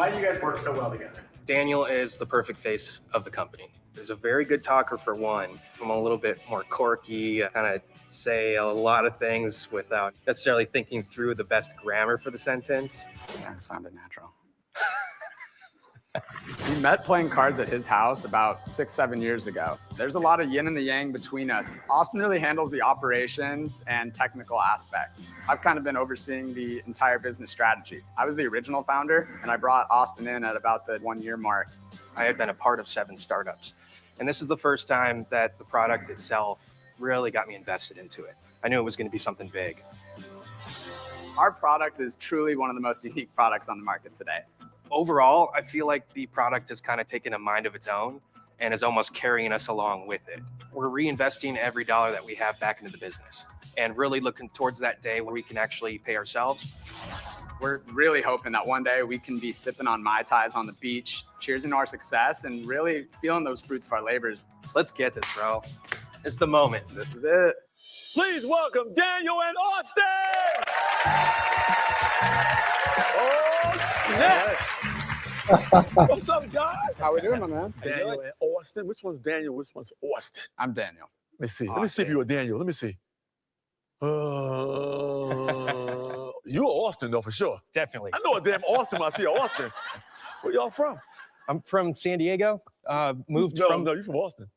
Why do you guys work so well together? Daniel is the perfect face of the company. He's a very good talker for one. I'm a little bit more quirky. I kind of say a lot of things without necessarily thinking through the best grammar for the sentence. Yeah, it sounded natural. We met playing cards at his house about 6-7 years ago. There's a lot of yin and the yang between us. Austin really handles the operations and technical aspects. I've kind of been overseeing the entire business strategy. I was the original founder, and I brought Austin in at about the 1-year mark. I had been a part of 7 startups, and this is the first time that the product itself really got me invested into it. I knew it was going to be something big. Our product is truly one of the most unique products on the market today. Overall, I feel like the product has kind of taken a mind of its own and is almost carrying us along with it. We're reinvesting every dollar that we have back into the business and really looking towards that day where we can actually pay ourselves. We're really hoping that one day we can be sipping on Mai Tais on the beach, cheersing our success, and really feeling those fruits of our labors. Let's get this, bro. It's the moment. This is it. Please welcome Daniel and Austin! Oh, snap! What's up, guys? How we doing, my man? Daniel and Austin. Which one's Daniel? Which one's Austin? I'm Daniel. Let me see. Austin. Let me see if you're Daniel. Let me see. You're Austin, though, for sure. Definitely. I know a damn Austin when I see Austin. Where y'all from? I'm from San Diego. Moved No, from... no, you're from Austin.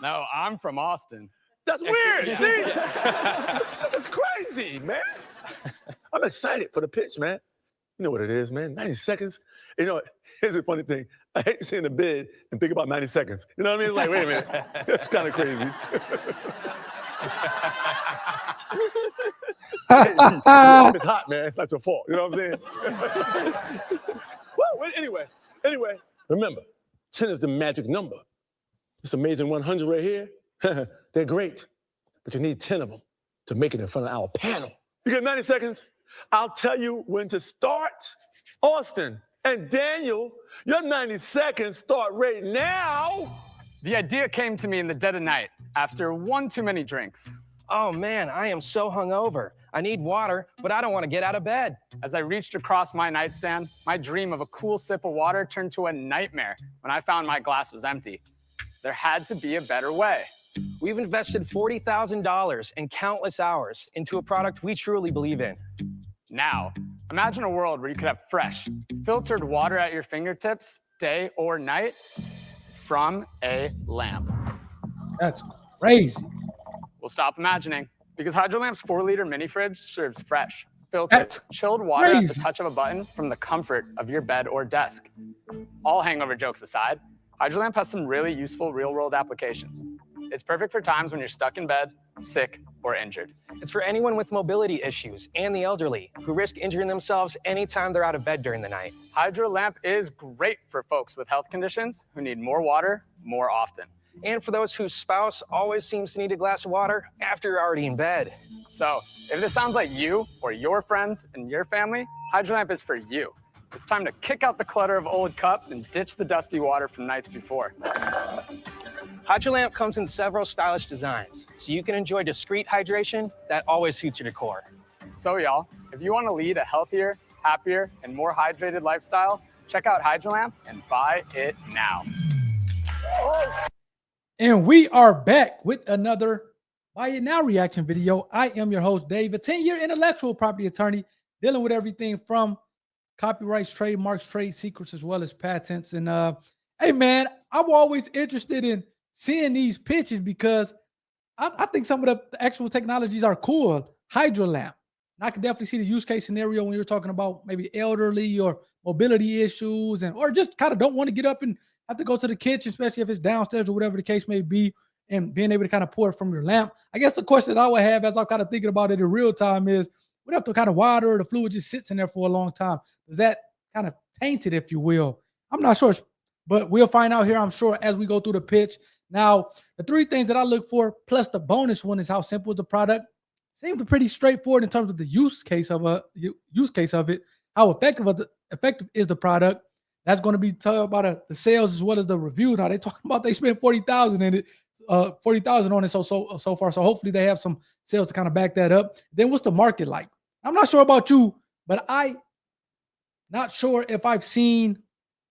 No, I'm from Austin. That's weird. Yeah. See? This is crazy, man. I'm excited for the pitch, man. You know what it is, man. 90 seconds. You know, here's the funny thing. I hate to sit in the bed and think about 90 seconds. You know what I mean? It's like, wait a minute. That's kind of crazy. Hey, it's hot, man. It's not your fault. You know what I'm saying? Well, anyway, remember, 10 is the magic number. This amazing 100 right here, they're great, but you need 10 of them to make it in front of our panel. You got 90 seconds. I'll tell you when to start. Austin and Daniel, your 90 seconds start right now. The idea came to me in the dead of night after one too many drinks. Oh man, I am so hungover. I need water, but I don't want to get out of bed. As I reached across my nightstand, my dream of a cool sip of water turned to a nightmare when I found my glass was empty. There had to be a better way. We've invested $40,000 and countless hours into a product we truly believe in. Now, imagine a world where you could have fresh, filtered water at your fingertips, day or night, from a lamp. That's crazy. We'll stop imagining, because Hydra Lamp's 4-liter mini fridge serves fresh, filtered, chilled water at the touch of a button from the comfort of your bed or desk. All hangover jokes aside, Hydra Lamp has some really useful real-world applications. It's perfect for times when you're stuck in bed, sick, or injured. It's for anyone with mobility issues and the elderly who risk injuring themselves anytime they're out of bed during the night. Hydra Lamp is great for folks with health conditions who need more water more often. And for those whose spouse always seems to need a glass of water after you're already in bed. So, if this sounds like you or your friends and your family, Hydra Lamp is for you. It's time to kick out the clutter of old cups and ditch the dusty water from nights before. Hydra Lamp comes in several stylish designs, so you can enjoy discreet hydration that always suits your decor. So y'all, if you want to lead a healthier, happier, and more hydrated lifestyle, check out Hydra Lamp and buy it now. And we are back with another Buy It Now reaction video. I am your host, Dave, a 10-year intellectual property attorney dealing with everything from copyrights, trademarks, trade secrets, as well as patents. And hey, man, I'm always interested in seeing these pitches because I think some of the actual technologies are cool. Hydra Lamp. And I can definitely see the use case scenario when you're talking about maybe elderly or mobility issues or just kind of don't want to get up and have to go to the kitchen, especially if it's downstairs or whatever the case may be, and being able to kind of pour it from your lamp. I guess the question that I would have as I'm kind of thinking about it in real time is, what if the kind of water or the fluid just sits in there for a long time? Does that kind of taint it, if you will? I'm not sure, but we'll find out here, I'm sure, as we go through the pitch. Now, the 3 things that I look for, plus the bonus one, is how simple is the product. Seems pretty straightforward in terms of the use case of it. How effective is the product? That's going to be talking about the sales as well as the reviews. Now they talking about they spent $40,000 in it, $40,000 on it so far. So hopefully they have some sales to kind of back that up. Then what's the market like? I'm not sure about you, but I not sure if I've seen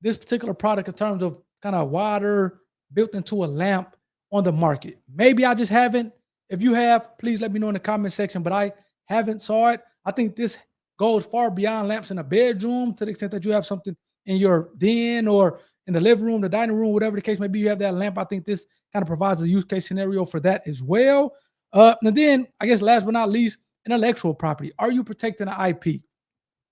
this particular product in terms of kind of water built into a lamp on the market. Maybe I just haven't. If you have, please let me know in the comment section, but I haven't saw it. I think this goes far beyond lamps in a bedroom to the extent that you have something in your den or in the living room, the dining room, whatever the case may be, you have that lamp. I think this kind of provides a use case scenario for that as well. And then I guess last but not least, intellectual property. Are you protecting the IP?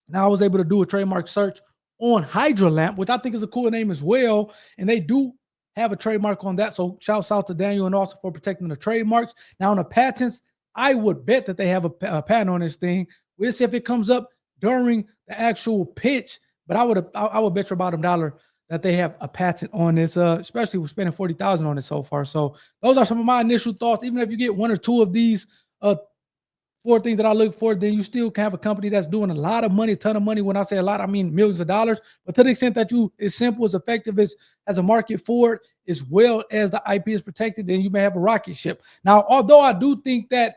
Now I was able to do a trademark search on Hydra Lamp, which I think is a cool name as well. And they do have a trademark on that. So shouts out to Daniel and also for protecting the trademarks. Now on the patents, I would bet that they have a patent on this thing. We'll see if it comes up during the actual pitch, but I would bet you about $1 that they have a patent on this, especially we're spending $40,000 on it so far. So those are some of my initial thoughts. Even if you get one or two of these 4 things that I look for, then you still can have a company that's doing a lot of money, a ton of money. When I say a lot, I mean millions of dollars. But to the extent that as simple, as effective as a market for it, as well as the IP is protected, then you may have a rocket ship. Now, although I do think that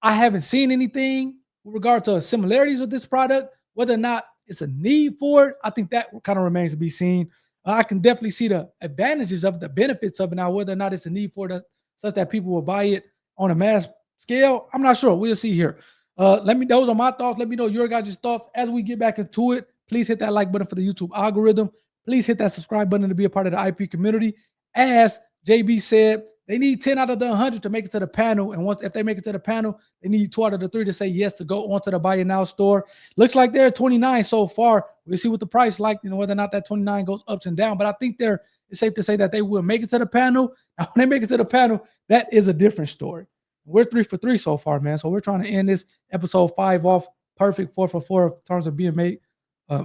I haven't seen anything with regard to similarities with this product, whether or not it's a need for it, I think that kind of remains to be seen. I can definitely see the advantages of the benefits of it. Now, whether or not it's a need for it, such that people will buy it on a mass scale, I'm not sure. We'll see here. Those are my thoughts. Let me know your guys' thoughts as we get back into it. Please hit that like button for the YouTube algorithm. Please hit that subscribe button to be a part of the IP community. As JB said, they need 10 out of the 100 to make it to the panel. And if they make it to the panel, they need 2 out of the 3 to say yes to go onto the Buy It Now store. Looks like they're at 29 so far. We'll see what the price like, whether or not that 29 goes ups and down. But I think it's safe to say that they will make it to the panel. Now, when they make it to the panel, that is a different story. We're 3 for 3 so far, man. So we're trying to end this episode 5 off perfect, 4 for 4 in terms of being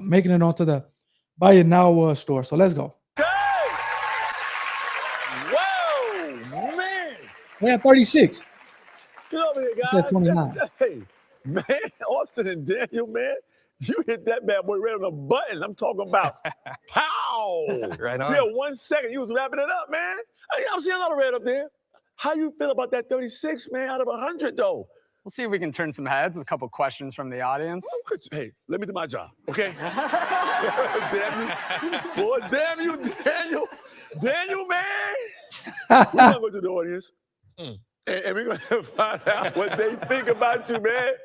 making it onto the Buy It Now store. So let's go. Whoa, man. We're at 36. Get over here, guys. It's at 29. Hey, man, Austin and Daniel, man, you hit that bad boy right on the button. I'm talking about pow. Right on. Yeah, 1 second. You was wrapping it up, man. I'm seeing a lot of red up there. How you feel about that 36, man, out of 100, though? We'll see if we can turn some heads with a couple questions from the audience. Hey, let me do my job, okay? Damn you. Boy, damn you, Daniel. Daniel, man. We're going to go to the audience, and we're going to find out what they think about you, man.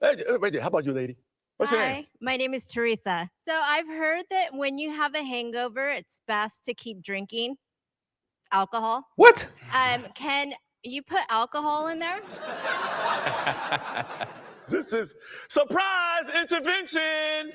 Hey, right there. How about you, lady? What's your name? Hi, my name is Teresa. So I've heard that when you have a hangover, it's best to keep drinking alcohol. What? Can you put alcohol in there? This is surprise intervention.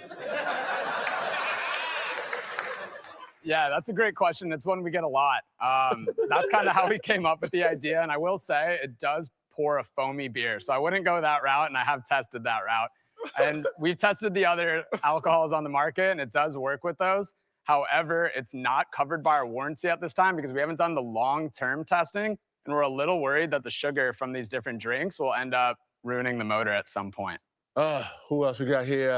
Yeah, that's a great question. It's one we get a lot. That's kind of how we came up with the idea. And I will say it does pour a foamy beer. So I wouldn't go that route, and I have tested that route. And we've tested the other alcohols on the market, and it does work with those. However, it's not covered by our warranty at this time because we haven't done the long-term testing, and we're a little worried that the sugar from these different drinks will end up ruining the motor at some point. Who else we got here?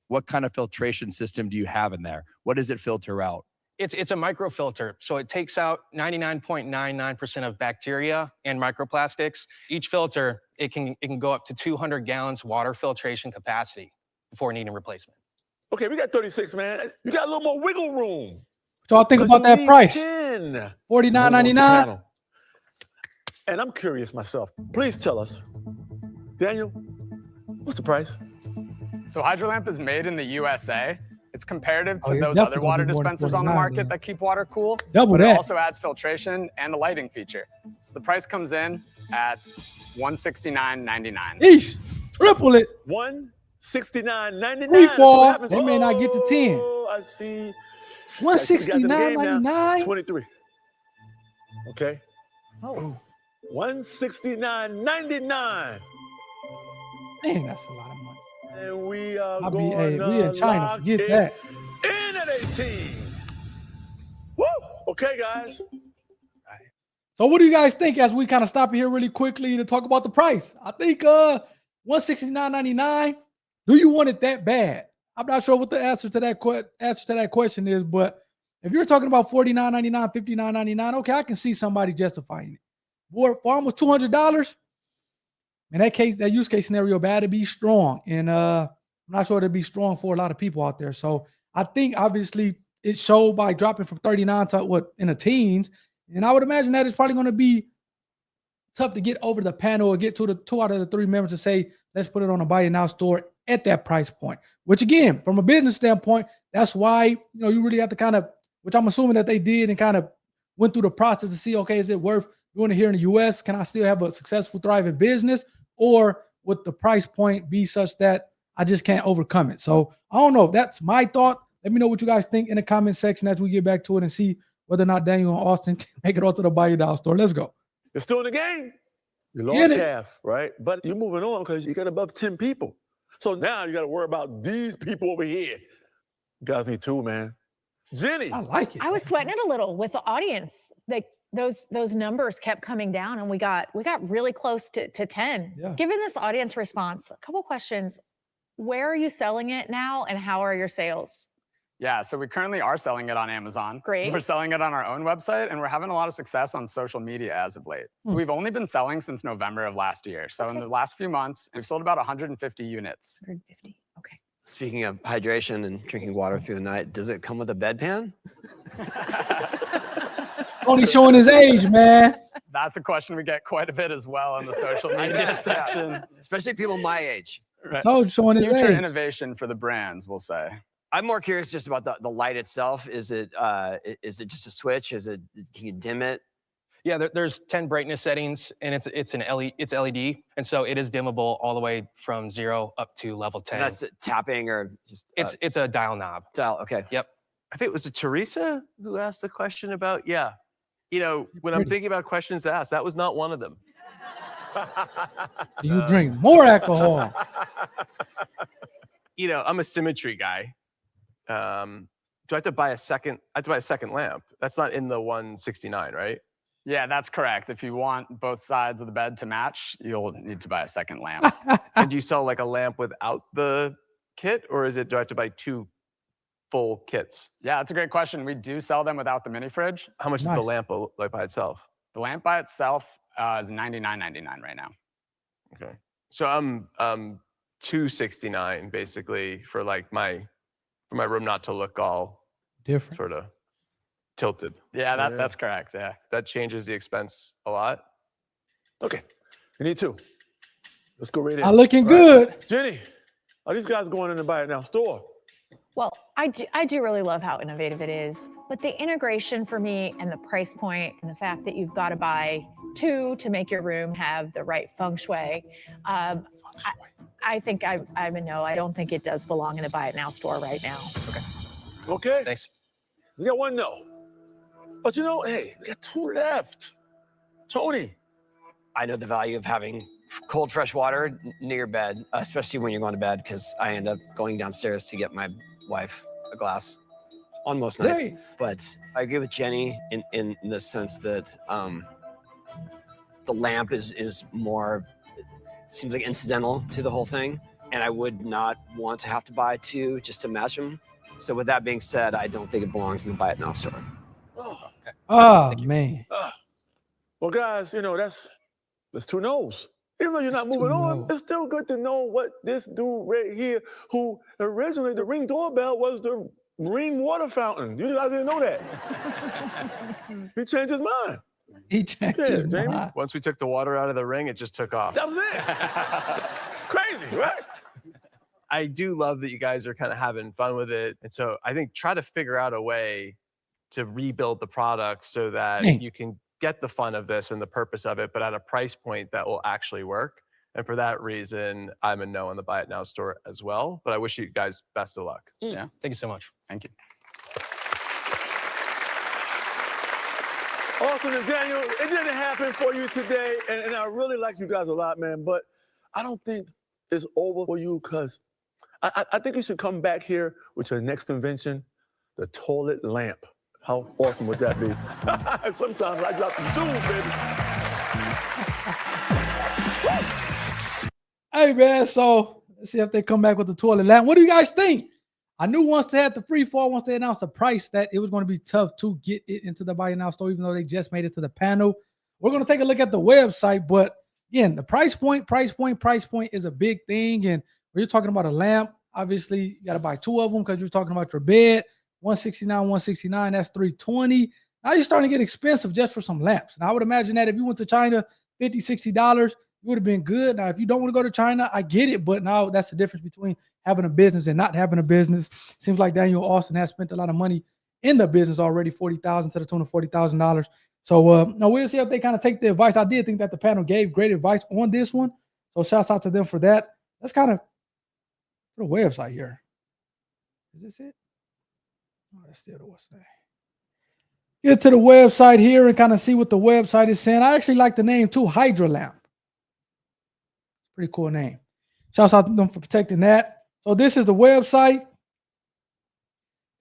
What kind of filtration system do you have in there? What does it filter out? It's a microfilter, so it takes out 99.99% of bacteria and microplastics. Each filter, it can go up to 200 gallons water filtration capacity before needing replacement. Okay, we got 36, man. You got a little more wiggle room. So I think about that price. $49.99. And I'm curious myself. Please tell us, Daniel, what's the price? So Hydra Lamp is made in the USA. It's comparative to it's those definitely other water gonna be more than dispensers on the 49, market man. that keep water cool. Double but that. It also adds filtration and a lighting feature. So the price comes in at $169.99. Eesh, triple it. $169.99. 3 That's for. what happens. They may not get to 10. Oh, I see. $169.99. 23. Okay. Oh. $169.99. Man, that's a lot of money. And we are We going in China. lock Forget it that. in at 18. Woo! Okay, guys. So what do you guys think as we kind of stop here really quickly to talk about the price? I think $169.99. Do you want it that bad? I'm not sure what the answer to that question is, but if you're talking about $49.99, $59.99, okay, I can see somebody justifying it. For almost $200, in that use case scenario, bad to be strong. And I'm not sure it'll be strong for a lot of people out there. So I think obviously it showed by dropping from 39 to what in the teens. And I would imagine that it's probably going to be tough to get over the panel or get to the 2 out of the 3 members to say, let's put it on a buy it now store at that price point. Which again, from a business standpoint, that's why you really have to kind of, which I'm assuming that they did and kind of went through the process to see, okay, is it worth doing it here in the US? Can I still have a successful, thriving business? Or would the price point be such that I just can't overcome it? So I don't know. That's my thought. Let me know what you guys think in the comment section as we get back to it and see whether or not Daniel and Austin can make it onto the buy it now store. Let's go. You're still in the game. You lost half, right? But you're moving on because you got above 10 people. So now you got to worry about these people over here. You guys need 2, man. Jenny. I like it. I was sweating it a little with the audience. Those numbers kept coming down, and we got really close to 10. Yeah. Given this audience response, a couple questions. Where are you selling it now, and how are your sales? Yeah, so we currently are selling it on Amazon. Great. We're selling it on our own website, and we're having a lot of success on social media as of late. We've only been selling since November of last year. So in the last few months, we've sold about 150 units. 150. Okay. Speaking of hydration and drinking water through the night, does it come with a bedpan? Only showing his age, man. That's a question we get quite a bit as well in the social media section. Especially people my age. Right. Told you, showing his Future age. innovation for the brands, we'll say. I'm more curious just about the light itself. Is it just a switch? Can you dim it? Yeah, there's 10 brightness settings, and it's LED, and so it is dimmable all the way from 0 up to level 10. And that's tapping or just It's a dial knob. dial. Okay. Yep. I think it was Teresa who asked the question about, when I'm thinking about questions to ask, that was not one of them. You drink more alcohol. I'm a symmetry guy. Do I have to buy a second? I have to buy a second lamp. That's not in the 169, right? Yeah, that's correct. If you want both sides of the bed to match, you'll need to buy a second lamp. And do you sell like a lamp without the kit, or do I have to buy 2 full kits? Yeah, that's a great question. We do sell them without the mini fridge. How much is the lamp like by itself? The lamp by itself is $99.99 right now. Okay. So I'm $269 basically for my room not to look all Different. sort of tilted. Yeah, that's correct. Yeah. That changes the expense a lot. Okay. You need 2. Let's go right in. Not looking good. Jenny, are these guys going in to buy it now store? Well, I do really love how innovative it is, but the integration for me and the price point and the fact that you've got to buy 2 to make your room have the right feng shui, I think I'm a no. I don't think it does belong in a buy it now store right now. Okay. Thanks. We got 1 no. But hey, we got 2 left. Tony. I know the value of having cold, fresh water near your bed, especially when you're going to bed, because I end up going downstairs to get my wife a glass on most nights. Right. But I agree with Jenny in the sense that the lamp is more, seems like incidental to the whole thing. And I would not want to have to buy 2 just to match them. So with that being said, I don't think it belongs in the buy it now store. Oh, man. Well, guys, that's 2 no's. Even though you're not moving on, it's still good to know what this dude right here, who originally the Ring doorbell was the Ring water fountain. You guys didn't know that. He changed his mind. He changed his mind. Once we took the water out of the Ring, it just took off. That was it. Crazy, right? I do love that you guys are kind of having fun with it. And so I think try to figure out a way to rebuild the product so that you can get the fun of this and the purpose of it, but at a price point that will actually work. And for that reason, I'm a no on the Buy It Now store as well. But I wish you guys best of luck. Yeah. Thank you so much. Thank you. Austin and Daniel, it didn't happen for you today. And I really like you guys a lot, man. But I don't think it's over for you because I think you should come back here with your next invention, the toilet lamp. How awesome would that be? Sometimes I drop some jewels, baby. Hey, man, so let's see if they come back with the toilet lamp. What do you guys think? I knew once they had the free fall, once they announced the price, that it was going to be tough to get it into the Buy It Now store, even though they just made it to the panel. We're going to take a look at the website, but again, the price point is a big thing. And when you're talking about a lamp, obviously you got to buy 2 of them because you're talking about your bed. 169, that's 320. Now you're starting to get expensive just for some lamps. And I would imagine that if you went to China, $50, $60, you would have been good. Now, if you don't want to go to China, I get it. But now that's the difference between having a business and not having a business. Seems like Daniel Austin has spent a lot of money in the business already, $40,000 to the tune of $40,000. So now we'll see if they kind of take the advice. I did think that the panel gave great advice on this one. So shouts out to them for that. Let's kind of put a website here. Is this it? Oh, that's still the what's name. Get to the website here and kind of see what the website is saying. I actually like the name too, Hydra Lamp. Pretty cool name. Shouts out to them for protecting that. So this is the website.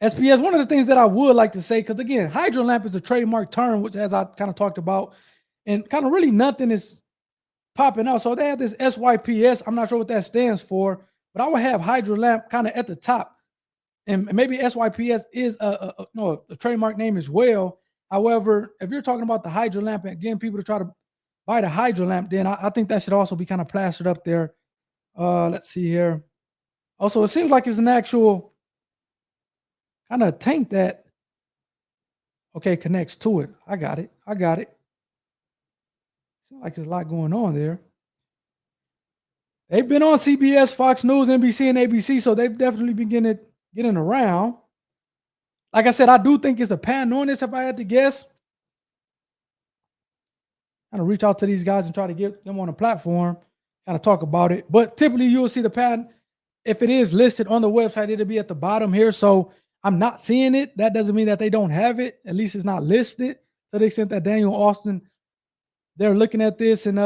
SPS, one of the things that I would like to say, because again, Hydra Lamp is a trademark term, which as I kind of talked about, and kind of really nothing is popping out. So they have this SYPS. I'm not sure what that stands for, but I would have Hydra Lamp kind of at the top. And maybe SYPS is a trademark name as well. However, if you're talking about the Hydra Lamp and getting people to try to buy the Hydra Lamp, then I think that should also be kind of plastered up there. Let's see here. Also, it seems like it's an actual kind of tank that, okay, connects to it. I got it. Seems like there's a lot going on there. They've been on CBS, Fox News, NBC, and ABC, so they've definitely been getting around. Like I said, I do think it's a patent on this, if I had to guess. Kind of reach out to these guys and try to get them on a platform, kind of talk about it. But typically you'll see the patent. If it is listed on the website, it'll be at the bottom here. So I'm not seeing it. That doesn't mean that they don't have it. At least it's not listed to the extent that Daniel Austin, they're looking at this and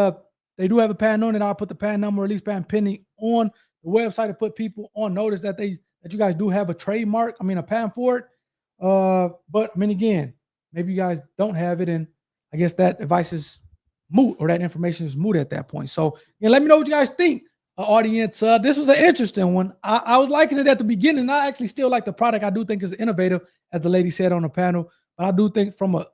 they do have a patent on it. I'll put the patent number, or at least patent pending, on the website to put people on notice that you guys do have a trademark. I mean, a patent for it. But I mean, again, maybe you guys don't have it, and I guess that advice is moot, or that information is moot at that point. So let me know what you guys think, audience. This was an interesting one. I was liking it at the beginning. I actually still like the product. I do think it's innovative, as the lady said on the panel. But I do think from a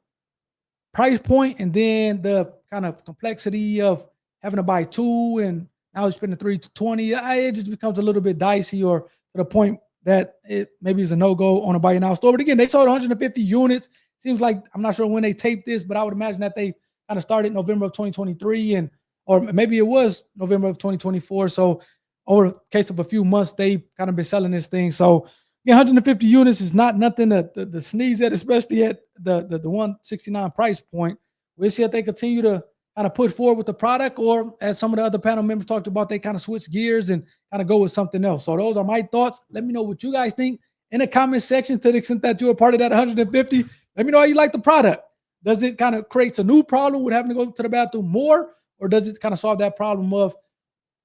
price point and then the kind of complexity of having to buy 2 and now you're spending $320, it just becomes a little bit dicey, or to the point that it maybe is a no-go on a buy now store. But again, they sold 150 units. Seems like, I'm not sure when they taped this, but I would imagine that they kind of started November of 2023, or maybe it was November of 2024. So over the case of a few months, they kind of been selling this thing. So 150 units is not nothing to sneeze at, especially at the 169 price point. We'll see if they continue to kind of put forward with the product, or as some of the other panel members talked about, they kind of switch gears and kind of go with something else. So those are my thoughts. Let me know what you guys think in the comment section, to the extent that you're a part of that 150. Let me know how you like the product. Does it kind of create a new problem with having to go to the bathroom more, or does it kind of solve that problem of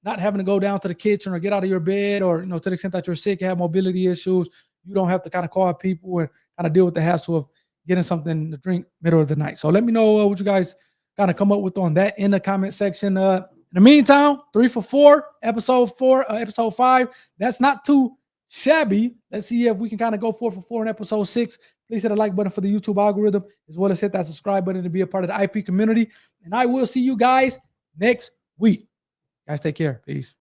not having to go down to the kitchen or get out of your bed, or, to the extent that you're sick, you have mobility issues, you don't have to kind of call people and kind of deal with the hassle of getting something to drink middle of the night. So let me know what you guys kind of come up with on that in the comment section. In the meantime, 3 for 4, episode 5. That's not too shabby. Let's see if we can kind of go 4 for 4 in episode 6. Please hit the like button for the YouTube algorithm, as well as hit that subscribe button to be a part of the IP community. And I will see you guys next week. Guys, take care. Peace.